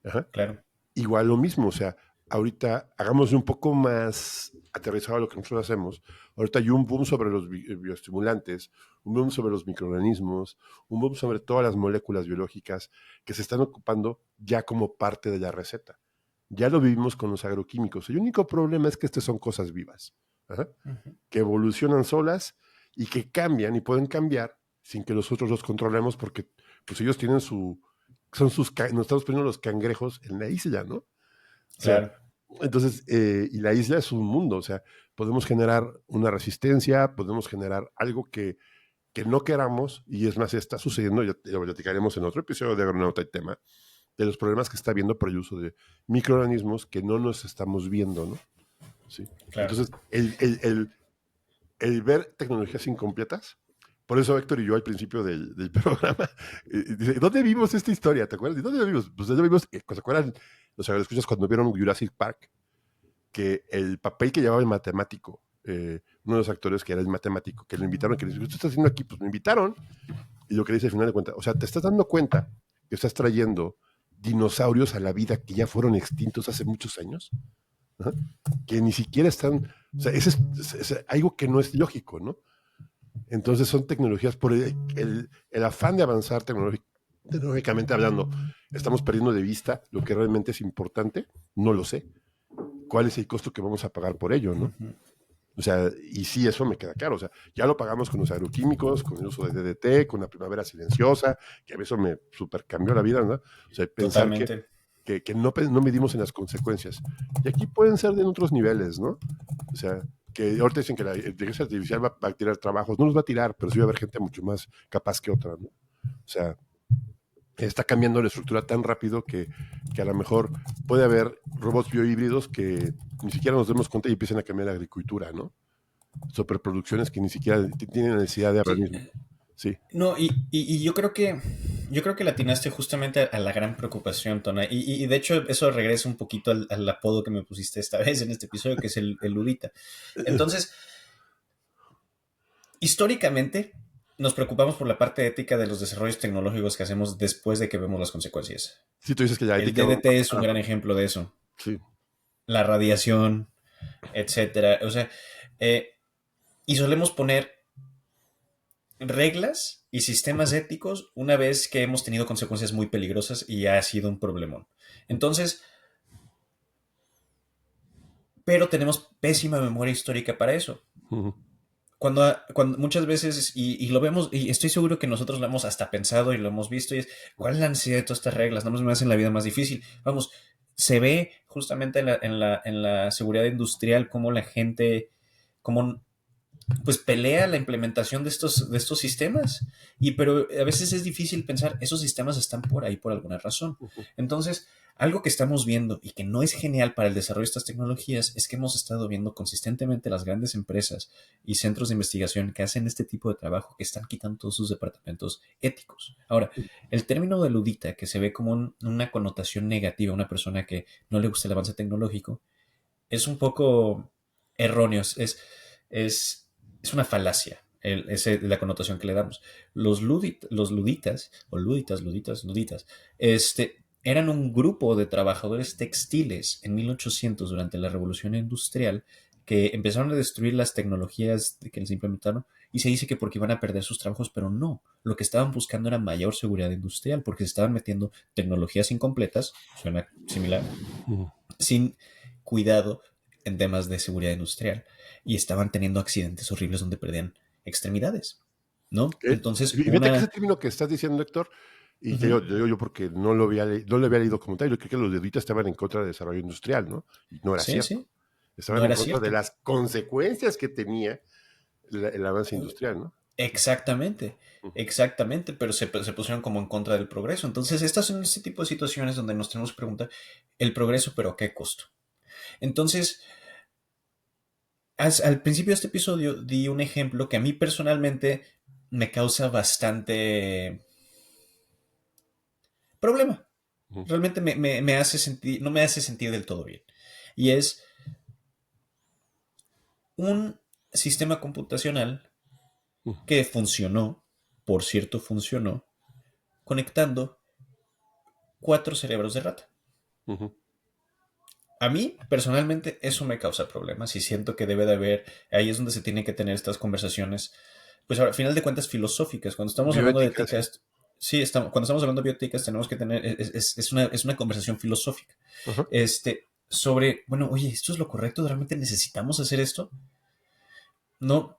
[SPEAKER 2] Ajá.
[SPEAKER 1] claro.
[SPEAKER 2] Igual lo mismo, o sea, ahorita hagamos un poco más aterrizado lo que nosotros hacemos. Ahorita hay un boom sobre los bioestimulantes, un boom sobre los microorganismos, un boom sobre todas las moléculas biológicas que se están ocupando ya como parte de la receta. Ya lo vivimos con los agroquímicos. El único problema es que estas son cosas vivas, ajá,
[SPEAKER 1] Ujú,
[SPEAKER 2] que evolucionan solas y que cambian y pueden cambiar sin que nosotros los controlemos porque pues ellos tienen nos estamos poniendo los cangrejos en la isla, ¿no? O sea,
[SPEAKER 1] claro.
[SPEAKER 2] entonces, y la isla es un mundo, o sea, podemos generar una resistencia, podemos generar algo que no queramos, y es más, está sucediendo, ya lo platicaremos en otro episodio de Agronauta el tema, de los problemas que está habiendo por el uso de microorganismos que no nos estamos viendo, ¿no? Sí.
[SPEAKER 1] Claro.
[SPEAKER 2] Entonces, el ver tecnologías incompletas. Por eso Héctor y yo al principio del programa, dice, ¿dónde vimos esta historia? ¿Te acuerdas? ¿Y dónde la vimos? Pues ¿dónde vimos? ¿Se acuerdan los escuchas cuando vieron Jurassic Park? Que el papel que llevaba el matemático, uno de los actores que era el matemático, que lo invitaron, que le dice, ¿qué estás haciendo aquí? Pues me invitaron. Y lo que le dice al final de cuentas, o sea, te estás dando cuenta que estás trayendo dinosaurios a la vida que ya fueron extintos hace muchos años. ¿No? Que ni siquiera están, o sea, es algo que no es lógico, ¿no? Entonces son tecnologías por el afán de avanzar tecnológicamente hablando, estamos perdiendo de vista lo que realmente es importante, no lo sé. ¿Cuál es el costo que vamos a pagar por ello, no?
[SPEAKER 1] Ujú,
[SPEAKER 2] O sea, y sí, eso me queda claro. O sea, ya lo pagamos con los agroquímicos, con el uso de DDT, con la primavera silenciosa, que a eso me super cambió la vida, ¿no? O sea, pensar
[SPEAKER 1] totalmente.
[SPEAKER 2] que no medimos en las consecuencias. Y aquí pueden ser de otros niveles, ¿no? O sea, que ahorita dicen que la inteligencia artificial va a tirar trabajos. No los va a tirar, pero sí va a haber gente mucho más capaz que otra, ¿no? O sea, está cambiando la estructura tan rápido que a lo mejor puede haber robots biohíbridos que ni siquiera nos demos cuenta y empiecen a cambiar la agricultura, ¿no? Superproducciones que ni siquiera tienen necesidad de ahora
[SPEAKER 1] Sí,
[SPEAKER 2] mismo. Sí.
[SPEAKER 1] no, y yo creo que le atinaste justamente a la gran preocupación, Tona. Y de hecho, eso regresa un poquito al apodo que me pusiste esta vez en este episodio, que es el Ludita. Entonces, históricamente, nos preocupamos por la parte ética de los desarrollos tecnológicos que hacemos después de que vemos las consecuencias.
[SPEAKER 2] Si tú dices que la
[SPEAKER 1] El
[SPEAKER 2] ética...
[SPEAKER 1] DDT es un gran ejemplo de eso.
[SPEAKER 2] Sí.
[SPEAKER 1] La radiación, etcétera. O sea, eh, y solemos poner reglas y sistemas éticos una vez que hemos tenido consecuencias muy peligrosas y ha sido un problemón. Entonces, pero tenemos pésima memoria histórica para eso.
[SPEAKER 2] Uh-huh.
[SPEAKER 1] Cuando muchas veces, y lo vemos, y estoy seguro que nosotros lo hemos hasta pensado y lo hemos visto, y es, ¿cuál es la necesidad de todas estas reglas? No me hacen la vida más difícil. Vamos, se ve justamente en la seguridad industrial cómo la gente, cómo pues pelea la implementación de estos sistemas. Pero a veces es difícil pensar, esos sistemas están por ahí por alguna razón.
[SPEAKER 2] Uh-huh.
[SPEAKER 1] Entonces, algo que estamos viendo y que no es genial para el desarrollo de estas tecnologías es que hemos estado viendo consistentemente las grandes empresas y centros de investigación que hacen este tipo de trabajo que están quitando todos sus departamentos éticos. Ahora, el término de ludita, que se ve como una connotación negativa, una persona que no le gusta el avance tecnológico, es un poco erróneo, es, es una falacia la connotación que le damos. Los luditas, o luditas, eran un grupo de trabajadores textiles en 1800 durante la Revolución Industrial que empezaron a destruir las tecnologías que les implementaron y se dice que porque iban a perder sus trabajos, pero no. Lo que estaban buscando era mayor seguridad industrial porque se estaban metiendo tecnologías incompletas, suena similar,
[SPEAKER 2] Uh-huh.
[SPEAKER 1] sin cuidado en temas de seguridad industrial y estaban teniendo accidentes horribles donde perdían extremidades, ¿no? Entonces,
[SPEAKER 2] Y fíjate que ese término que estás diciendo, Héctor, y que
[SPEAKER 1] uh-huh,
[SPEAKER 2] yo porque no lo había leído como tal, yo creo que los deditos estaban en contra del desarrollo industrial, ¿no? Y no era
[SPEAKER 1] sí,
[SPEAKER 2] cierto.
[SPEAKER 1] sí,
[SPEAKER 2] Estaban
[SPEAKER 1] no
[SPEAKER 2] en
[SPEAKER 1] era
[SPEAKER 2] contra de
[SPEAKER 1] cierto.
[SPEAKER 2] las consecuencias que tenía, el avance industrial, ¿no?
[SPEAKER 1] Exactamente,
[SPEAKER 2] Ujú.
[SPEAKER 1] exactamente, pero se pusieron como en contra del progreso. Entonces, estas son este tipo de situaciones donde nos tenemos que preguntar el progreso, pero ¿a qué costo? Entonces, al principio de este episodio di un ejemplo que a mí personalmente me causa bastante problema.
[SPEAKER 2] Ujú.
[SPEAKER 1] Realmente me hace sentir, no me hace sentir del todo bien. Y es un sistema computacional
[SPEAKER 2] Ujú.
[SPEAKER 1] que funcionó, por cierto, funcionó, conectando 4 cerebros de rata.
[SPEAKER 2] Ujú.
[SPEAKER 1] A mí, personalmente, eso me causa problemas y siento que debe de haber, ahí es donde se tienen que tener estas conversaciones, pues al final de cuentas filosóficas. Cuando estamos hablando de
[SPEAKER 2] Bioética, sí.
[SPEAKER 1] éticas, sí, cuando estamos hablando de bioéticas tenemos que tener, es una conversación filosófica.
[SPEAKER 2] Ajá.
[SPEAKER 1] Sobre, bueno, oye, ¿esto es lo correcto? ¿Realmente necesitamos hacer esto? No.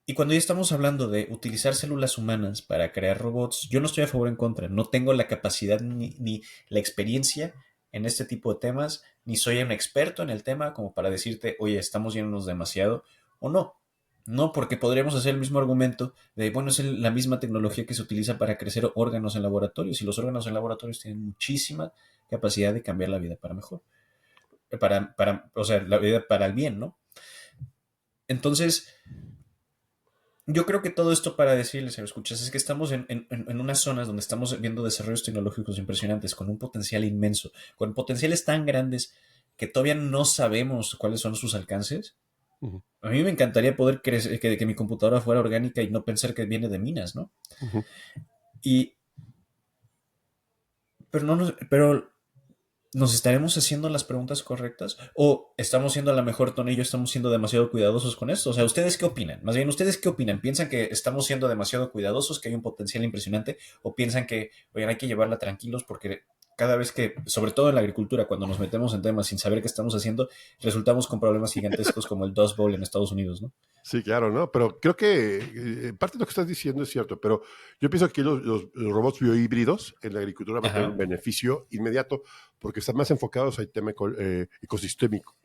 [SPEAKER 1] Y cuando ya estamos hablando de utilizar células humanas para crear robots, yo no estoy a favor o en contra. No tengo la capacidad ni la experiencia en este tipo de temas, ni soy un experto en el tema como para decirte, oye, estamos yéndonos demasiado o no. No, porque podríamos hacer el mismo argumento de, bueno, es la misma tecnología que se utiliza para crecer órganos en laboratorios y los órganos en laboratorios tienen muchísima capacidad de cambiar la vida para mejor. O sea, la vida para el bien, ¿no? Entonces, yo creo que todo esto para decirles, si lo escuchas, es que estamos en unas zonas donde estamos viendo desarrollos tecnológicos impresionantes, con un potencial inmenso, con potenciales tan grandes que todavía no sabemos cuáles son sus alcances.
[SPEAKER 2] Ujú.
[SPEAKER 1] A mí me encantaría poder crecer, que mi computadora fuera orgánica y no pensar que viene de minas, ¿no?
[SPEAKER 2] Ujú.
[SPEAKER 1] Y, pero ¿nos estaremos haciendo las preguntas correctas? ¿O estamos siendo a lo mejor, Tony y yo, estamos siendo demasiado cuidadosos con esto? O sea, ¿ustedes qué opinan? Más bien, ¿ustedes qué opinan? ¿Piensan que estamos siendo demasiado cuidadosos, que hay un potencial impresionante? ¿O piensan que, oigan, hay que llevarla tranquilos porque cada vez que, sobre todo en la agricultura, cuando nos metemos en temas sin saber qué estamos haciendo, resultamos con problemas gigantescos como el Dust Bowl en Estados Unidos, ¿no?
[SPEAKER 2] Sí, claro, ¿no? Pero creo que parte de lo que estás diciendo es cierto, pero yo pienso que los robots biohíbridos en la agricultura van a tener un
[SPEAKER 1] Ajá.
[SPEAKER 2] beneficio inmediato porque están más enfocados al tema ecosistémico.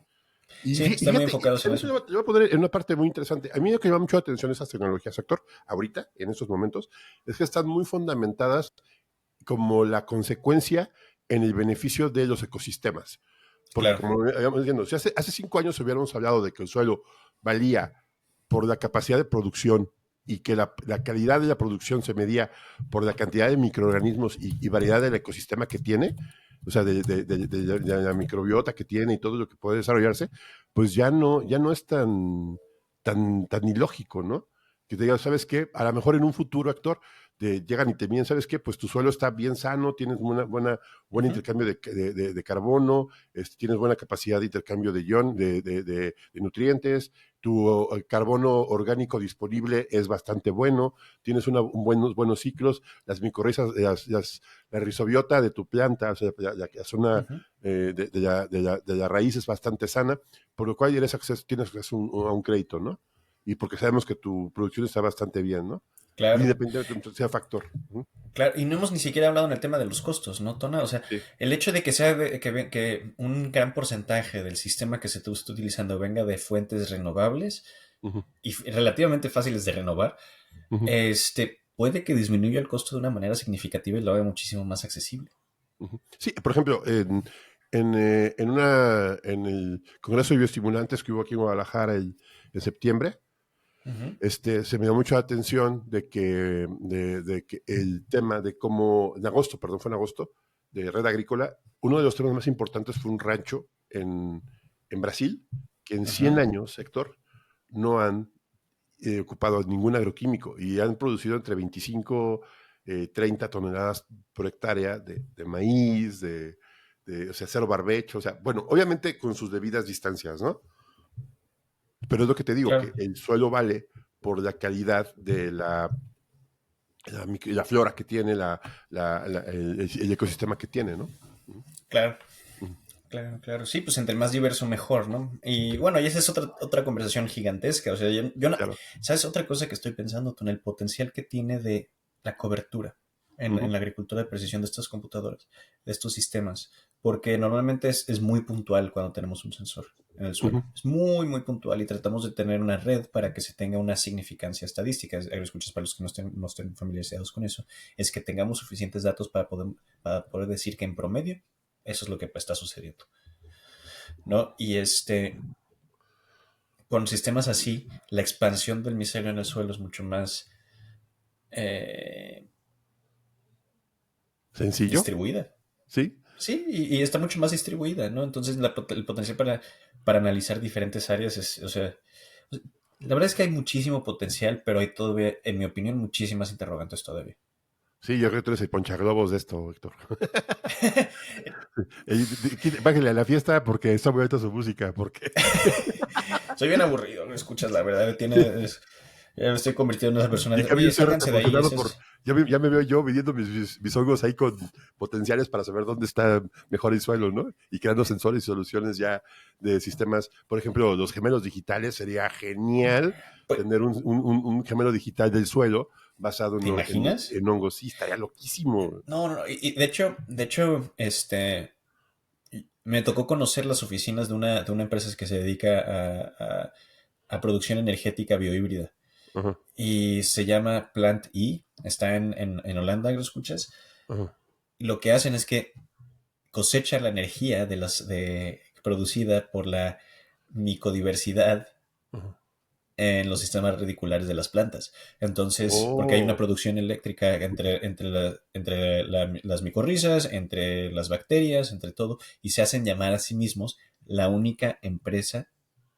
[SPEAKER 2] Y
[SPEAKER 1] Sí, están muy
[SPEAKER 2] fíjate,
[SPEAKER 1] enfocados en
[SPEAKER 2] ¿sabes?
[SPEAKER 1] eso.
[SPEAKER 2] Yo voy a poner en una parte muy interesante. A mí lo que llama mucho la atención de esas tecnologías, sector, ahorita, en estos momentos, es que están muy fundamentadas como la consecuencia en el beneficio de los ecosistemas. Porque
[SPEAKER 1] Claro.
[SPEAKER 2] como habíamos diciendo, si hace 5 años hubiéramos hablado de que el suelo valía por la capacidad de producción y que la calidad de la producción se medía por la cantidad de microorganismos y variedad del ecosistema que tiene, o sea, de la microbiota que tiene y todo lo que puede desarrollarse, pues ya no es tan ilógico, ¿no? Que te digan, ¿sabes qué? A lo mejor en un futuro, actor, llegan y te miden, ¿sabes qué? Pues tu suelo está bien sano, tienes buen
[SPEAKER 1] Ujú.
[SPEAKER 2] intercambio de carbono, tienes buena capacidad de intercambio de ion, de nutrientes, tu carbono orgánico disponible es bastante bueno, tienes buenos ciclos, las micorrizas, la rizobiota de tu planta, o sea, la zona
[SPEAKER 1] Ujú.
[SPEAKER 2] de la raíz es bastante sana, por lo cual tienes acceso a un crédito, ¿no? Y porque sabemos que tu producción está bastante bien, ¿no?
[SPEAKER 1] Claro.
[SPEAKER 2] Independientemente sea factor. ¿No?
[SPEAKER 1] Claro, y no hemos ni siquiera hablado en el tema de los costos, ¿no, Tona? O sea,
[SPEAKER 2] Sí.
[SPEAKER 1] el hecho de que sea que un gran porcentaje del sistema que se está utilizando venga de fuentes renovables
[SPEAKER 2] Uh-huh.
[SPEAKER 1] y relativamente fáciles de renovar,
[SPEAKER 2] Uh-huh.
[SPEAKER 1] puede que disminuya el costo de una manera significativa y lo haga muchísimo más accesible.
[SPEAKER 2] Uh-huh. Sí, por ejemplo, en el Congreso de Bioestimulantes que hubo aquí en Guadalajara en septiembre,
[SPEAKER 1] Ujú.
[SPEAKER 2] se me dio mucha atención de que el tema de cómo, en agosto, perdón, fue en agosto, de Red Agrícola, uno de los temas más importantes fue un rancho en Brasil, que en 100
[SPEAKER 1] Ajá.
[SPEAKER 2] años, Héctor, no han ocupado ningún agroquímico y han producido entre 25 30 toneladas por hectárea de maíz, o sea, cero barbecho, o sea, bueno, obviamente con sus debidas distancias, ¿no? Pero es lo que te digo,
[SPEAKER 1] Claro,
[SPEAKER 2] que el suelo vale por la calidad de la flora que tiene, el ecosistema que tiene, ¿no?
[SPEAKER 1] claro. Claro, claro. Sí, pues entre más diverso mejor, ¿no? Y bueno, y esa es otra conversación gigantesca. O sea, yo no,
[SPEAKER 2] Claro.
[SPEAKER 1] ¿sabes? Otra cosa que estoy pensando con el potencial que tiene de la cobertura. en la agricultura de precisión de estas computadoras, de estos sistemas, porque normalmente es muy puntual cuando tenemos un sensor en el suelo. Es muy, muy puntual y tratamos de tener una red para que se tenga una significancia estadística. Escuchas, para los que no estén familiarizados con eso, es que tengamos suficientes datos para poder decir que en promedio eso es lo que está sucediendo, ¿no? Y con sistemas así, la expansión del micelio en el suelo es mucho más
[SPEAKER 2] ¿Sencillo?
[SPEAKER 1] distribuida.
[SPEAKER 2] Sí.
[SPEAKER 1] Sí, y está mucho más distribuida, ¿no? Entonces el potencial para analizar diferentes áreas o sea, la verdad es que hay muchísimo potencial, pero hay todavía, en mi opinión, muchísimas interrogantes todavía.
[SPEAKER 2] Sí, yo creo que tú eres el ponchaglobos de esto, Héctor. Bájale a la fiesta porque está muy alta su música, porque...
[SPEAKER 1] Soy bien aburrido, no escuchas la verdad, ya me estoy convirtiendo en una persona
[SPEAKER 2] Y
[SPEAKER 1] de,
[SPEAKER 2] cambio
[SPEAKER 1] oye,
[SPEAKER 2] estoy
[SPEAKER 1] sálganse de ahí,
[SPEAKER 2] emocionado por... Ya me veo yo midiendo mis hongos ahí con potenciales para saber dónde está mejor el suelo, ¿no? Y creando sensores y soluciones ya de sistemas. Por ejemplo, los gemelos digitales, sería genial
[SPEAKER 1] Pues,
[SPEAKER 2] tener un gemelo digital del suelo basado
[SPEAKER 1] ¿te imaginas?
[SPEAKER 2] en hongos. Sí, estaría loquísimo.
[SPEAKER 1] No, no, y de hecho, me tocó conocer las oficinas de una empresa que se dedica a producción energética biohíbrida.
[SPEAKER 2] Ajá,
[SPEAKER 1] Y se llama Plant E, está en Holanda, ¿lo escuchas?
[SPEAKER 2] ajá.
[SPEAKER 1] Y lo que hacen es que cosechan la energía producida por la micodiversidad
[SPEAKER 2] Ajá.
[SPEAKER 1] en los sistemas radiculares de las plantas. Entonces, porque hay una
[SPEAKER 2] Oh,
[SPEAKER 1] producción eléctrica entre las micorrizas, entre las bacterias, entre todo, y se hacen llamar a sí mismos la única empresa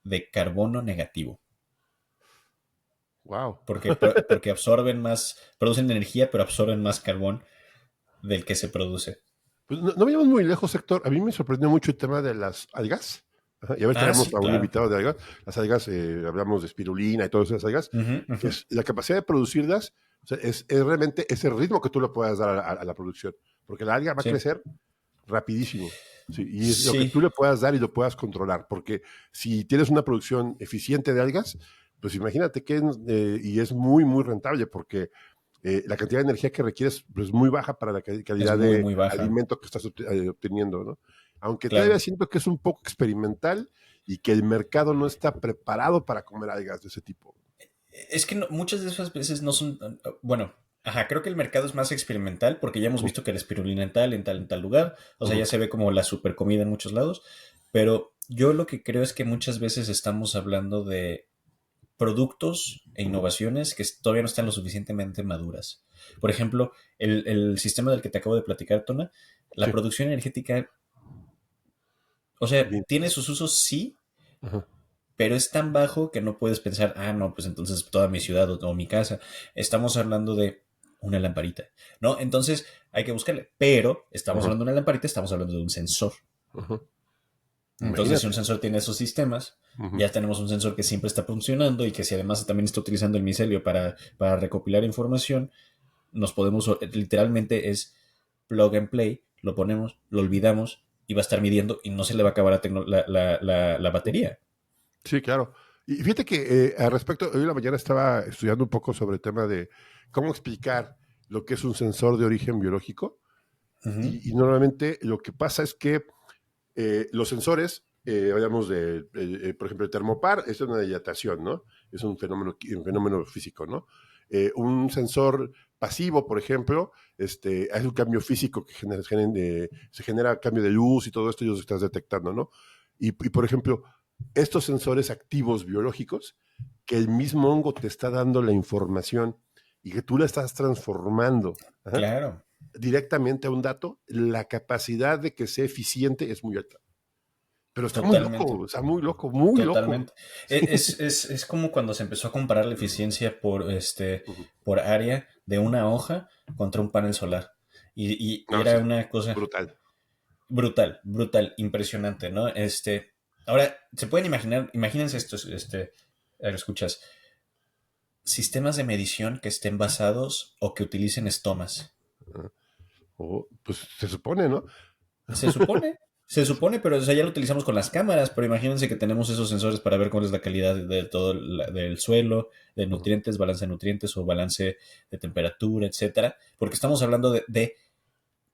[SPEAKER 1] de carbono negativo.
[SPEAKER 2] wow.
[SPEAKER 1] Porque producen energía, pero absorben más carbón del que se produce.
[SPEAKER 2] Pues no vayamos muy lejos, sector. A mí me sorprendió mucho el tema de las algas. Ajá, y a ver,
[SPEAKER 1] Ah,
[SPEAKER 2] tenemos
[SPEAKER 1] sí,
[SPEAKER 2] a un
[SPEAKER 1] claro.
[SPEAKER 2] invitado de algas. Las algas, hablamos de espirulina y todas esas algas.
[SPEAKER 1] Ujú, ujú.
[SPEAKER 2] La capacidad de producirlas, o sea, es realmente ese ritmo que tú le puedas dar a la producción. Porque la alga va a
[SPEAKER 1] Sí,
[SPEAKER 2] crecer rapidísimo. Sí, y es lo que
[SPEAKER 1] sí,
[SPEAKER 2] tú le puedas dar y lo puedas controlar. Porque si tienes una producción eficiente de algas, pues imagínate que y es muy, muy rentable porque la cantidad de energía que requieres es muy baja para la
[SPEAKER 1] es
[SPEAKER 2] calidad
[SPEAKER 1] muy,
[SPEAKER 2] de
[SPEAKER 1] muy baja,
[SPEAKER 2] alimento que estás obteniendo, ¿no? Aunque todavía
[SPEAKER 1] claro.
[SPEAKER 2] siento que es un poco experimental y que el mercado no está preparado para comer algas de ese tipo.
[SPEAKER 1] Es que muchas de esas veces no son, bueno, ajá, creo que el mercado es más experimental porque ya hemos
[SPEAKER 2] Uh,
[SPEAKER 1] visto que la espirulina en tal lugar, o sea,
[SPEAKER 2] uh,
[SPEAKER 1] ya se ve como la super comida en muchos lados, pero yo lo que creo es que muchas veces estamos hablando de productos e
[SPEAKER 2] uh,
[SPEAKER 1] innovaciones que todavía no están lo suficientemente maduras. Por ejemplo, el sistema del que te acabo de platicar, Tona, la
[SPEAKER 2] sí,
[SPEAKER 1] producción energética, o sea,
[SPEAKER 2] bien.
[SPEAKER 1] tiene sus usos, sí,
[SPEAKER 2] Ajá,
[SPEAKER 1] pero es tan bajo que no puedes pensar, ah, no, pues entonces toda mi ciudad o mi casa. Estamos hablando de una lamparita, ¿no? Entonces hay que buscarle, pero estamos
[SPEAKER 2] ajá,
[SPEAKER 1] hablando de una lamparita, estamos hablando de un sensor.
[SPEAKER 2] ajá.
[SPEAKER 1] Entonces, si un
[SPEAKER 2] Imagínate.
[SPEAKER 1] sensor tiene esos sistemas,
[SPEAKER 2] Uh,
[SPEAKER 1] ya tenemos un sensor que siempre está funcionando y que si además también está utilizando el micelio para recopilar información, nos podemos, literalmente es plug and play, lo ponemos, lo olvidamos y va a estar midiendo y no se le va a acabar la batería.
[SPEAKER 2] sí, claro. Y fíjate que al respecto, hoy en la mañana estaba estudiando un poco sobre el tema de cómo explicar lo que es un sensor de origen biológico.
[SPEAKER 1] Ujú.
[SPEAKER 2] Y normalmente lo que pasa es que los sensores, hablamos por ejemplo, el termopar es una dilatación, ¿no? Es un fenómeno físico, ¿no? Un sensor pasivo, por ejemplo, hay un cambio físico que se genera cambio de luz y todo esto y lo estás detectando, ¿no? Por ejemplo, estos sensores activos biológicos, que el mismo hongo te está dando la información y que tú la estás transformando, ajá,
[SPEAKER 1] Claro.
[SPEAKER 2] directamente a un dato, la capacidad de que sea eficiente es muy alta. Pero
[SPEAKER 1] Totalmente,
[SPEAKER 2] está muy loco, muy loco.
[SPEAKER 1] totalmente. Es como cuando se empezó a comparar la eficiencia por área de una hoja contra un panel solar. Y
[SPEAKER 2] No, sí,
[SPEAKER 1] era una cosa
[SPEAKER 2] brutal.
[SPEAKER 1] brutal, brutal, impresionante, ¿no? Ahora, se pueden imagínense esto, escuchas, sistemas de medición que estén basados o que utilicen estomas.
[SPEAKER 2] Pues se supone, ¿no?
[SPEAKER 1] Se supone, Se supone, pero o sea, ya lo utilizamos con las cámaras, pero imagínense que tenemos esos sensores para ver cuál es la calidad de todo del suelo, de nutrientes, balance de nutrientes o balance de temperatura, etcétera, porque estamos hablando de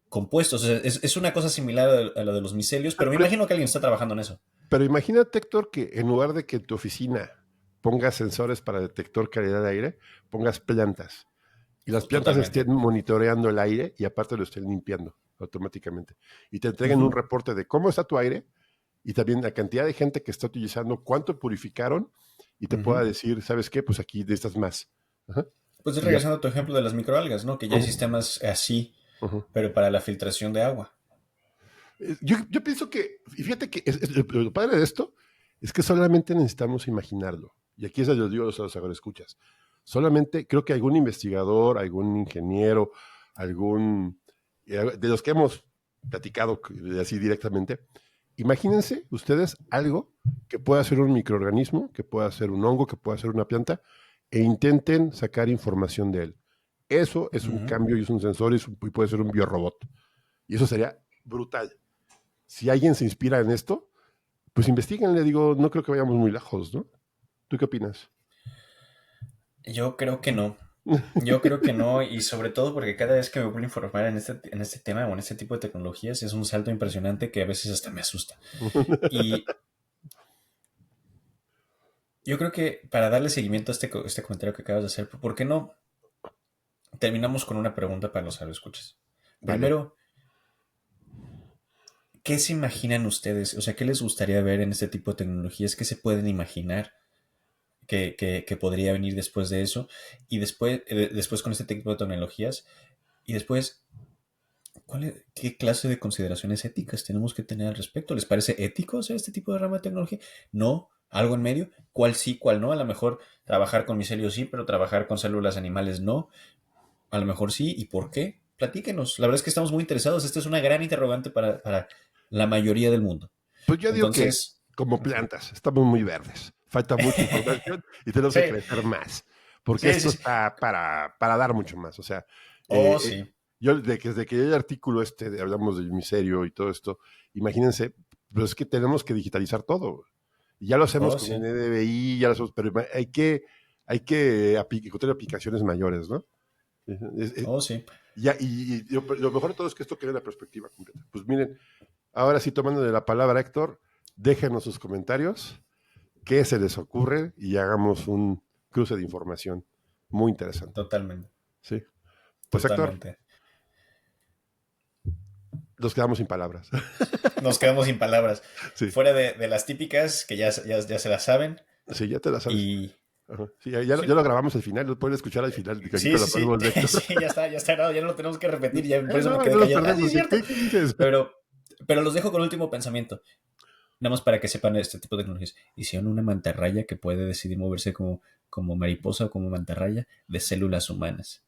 [SPEAKER 1] compuestos. O sea, es una cosa similar a la de los micelios, pero me imagino que alguien está trabajando en eso.
[SPEAKER 2] Pero imagínate, Héctor, que en lugar de que en tu oficina pongas sensores para detectar calidad de aire, pongas plantas. Y las plantas
[SPEAKER 1] Totalmente.
[SPEAKER 2] estén monitoreando el aire y aparte lo estén limpiando automáticamente. Y te entreguen un reporte de cómo está tu aire y también la cantidad de gente que está utilizando, cuánto purificaron y te pueda decir, ¿sabes qué? Pues aquí necesitas más. Ajá.
[SPEAKER 1] Pues regresando a tu ejemplo de las microalgas, ¿no? Que ya hay sistemas así, pero para la filtración de agua.
[SPEAKER 2] Yo pienso que, y fíjate que lo padre de esto es que solamente necesitamos imaginarlo. Y aquí es donde los digo a los agroescuchas. Solamente creo que algún investigador, algún ingeniero, de los que hemos platicado así directamente, imagínense ustedes algo que pueda ser un microorganismo, que pueda ser un hongo, que pueda ser una planta, e intenten sacar información de él. Eso es un cambio y es un sensor y puede ser un biorobot. Y eso sería brutal. Si alguien se inspira en esto, pues investiguen, le digo, no creo que vayamos muy lejos, ¿no? ¿Tú qué opinas?
[SPEAKER 1] Yo creo que no. Yo creo que no, y sobre todo porque cada vez que me vuelvo a informar en este tema o en este tipo de tecnologías es un salto impresionante que a veces hasta me asusta. Y yo creo que para darle seguimiento a este comentario que acabas de hacer, ¿por qué no terminamos con una pregunta para los escuchas?
[SPEAKER 2] Vale.
[SPEAKER 1] Primero, ¿qué se imaginan ustedes? O sea, ¿qué les gustaría ver en este tipo de tecnologías? ¿Qué se pueden imaginar que podría venir después de eso? Y después con este tipo de tecnologías. Y después, ¿qué clase de consideraciones éticas tenemos que tener al respecto? ¿Les parece ético hacer este tipo de rama de tecnología? No. ¿Algo en medio? ¿Cuál sí, cuál no? A lo mejor trabajar con micelios sí, pero trabajar con células animales no. A lo mejor sí. ¿Y por qué? Platíquenos. La verdad es que estamos muy interesados. Esta es una gran interrogante para la mayoría del mundo.
[SPEAKER 2] Pues yo digo
[SPEAKER 1] Entonces,
[SPEAKER 2] que como plantas, estamos muy verdes. Falta mucha información y tenemos que crecer más. Porque esto está para dar mucho más. O sea,
[SPEAKER 1] sí.
[SPEAKER 2] Yo desde que el artículo hablamos del micelio y todo esto, imagínense, pues es que tenemos que digitalizar todo. Y ya lo hacemos con NDVI, ya lo hacemos, pero hay que encontrar aplicaciones mayores, ¿no?
[SPEAKER 1] Sí.
[SPEAKER 2] Y lo mejor de todo es que esto quede la perspectiva completa. Pues miren, ahora sí, tomando de la palabra, Héctor, déjenos sus comentarios, qué se les ocurre y hagamos un cruce de información muy interesante.
[SPEAKER 1] Totalmente.
[SPEAKER 2] Sí. Pues
[SPEAKER 1] totalmente.
[SPEAKER 2] Héctor, nos quedamos sin palabras.
[SPEAKER 1] Nos quedamos sin palabras.
[SPEAKER 2] Sí.
[SPEAKER 1] Fuera de las típicas, que ya se las saben.
[SPEAKER 2] Sí, ya te las sabes.
[SPEAKER 1] Y...
[SPEAKER 2] Sí, ya lo grabamos al final, lo pueden escuchar al final.
[SPEAKER 1] Sí, ya está grabado, ya no lo tenemos que repetir, ya por eso me quedé callado.
[SPEAKER 2] ¿Qué dices?
[SPEAKER 1] Pero los dejo con el último pensamiento. Nada más para que sepan este tipo de tecnologías. Hicieron una mantarraya que puede decidir moverse como mariposa o como mantarraya de células humanas.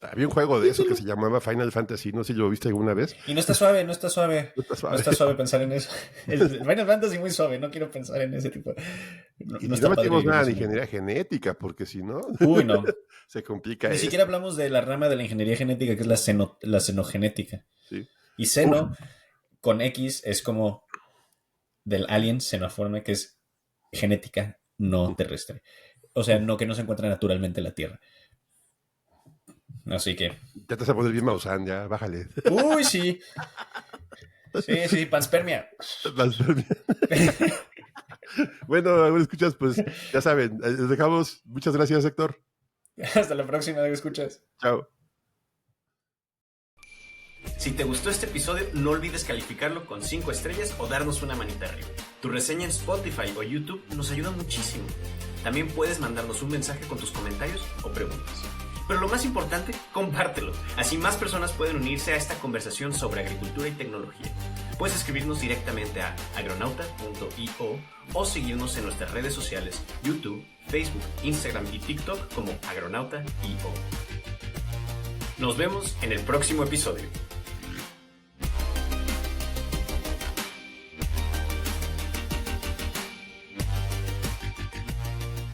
[SPEAKER 2] Había un juego de eso que se llamaba Final Fantasy, no sé si lo viste alguna vez.
[SPEAKER 1] Y no está suave. No está suave pensar en eso. El Final Fantasy muy suave, no quiero pensar en ese tipo.
[SPEAKER 2] No metimos nada de ingeniería genética, porque si no,
[SPEAKER 1] no.
[SPEAKER 2] Se complica.
[SPEAKER 1] Ni siquiera hablamos de la rama de la ingeniería genética, que es la xenogenética.
[SPEAKER 2] Sí.
[SPEAKER 1] Y xeno, con X, es como del alien xenoforme, que es genética no terrestre. O sea, que no se encuentra naturalmente en la Tierra. Así que...
[SPEAKER 2] Ya te vas a poner bien Maussan, ya, bájale.
[SPEAKER 1] Uy, sí. Sí, panspermia.
[SPEAKER 2] Bueno, ahora escuchas, pues ya saben, les dejamos. Muchas gracias, Héctor.
[SPEAKER 1] Hasta la próxima, escuchas.
[SPEAKER 2] Chao.
[SPEAKER 3] Si te gustó este episodio, no olvides calificarlo con 5 estrellas o darnos una manita arriba. Tu reseña en Spotify o YouTube nos ayuda muchísimo. También puedes mandarnos un mensaje con tus comentarios o preguntas. Pero lo más importante, compártelo. Así más personas pueden unirse a esta conversación sobre agricultura y tecnología. Puedes escribirnos directamente a agronauta.io o seguirnos en nuestras redes sociales, YouTube, Facebook, Instagram y TikTok como agronauta.io. Nos vemos en el próximo episodio.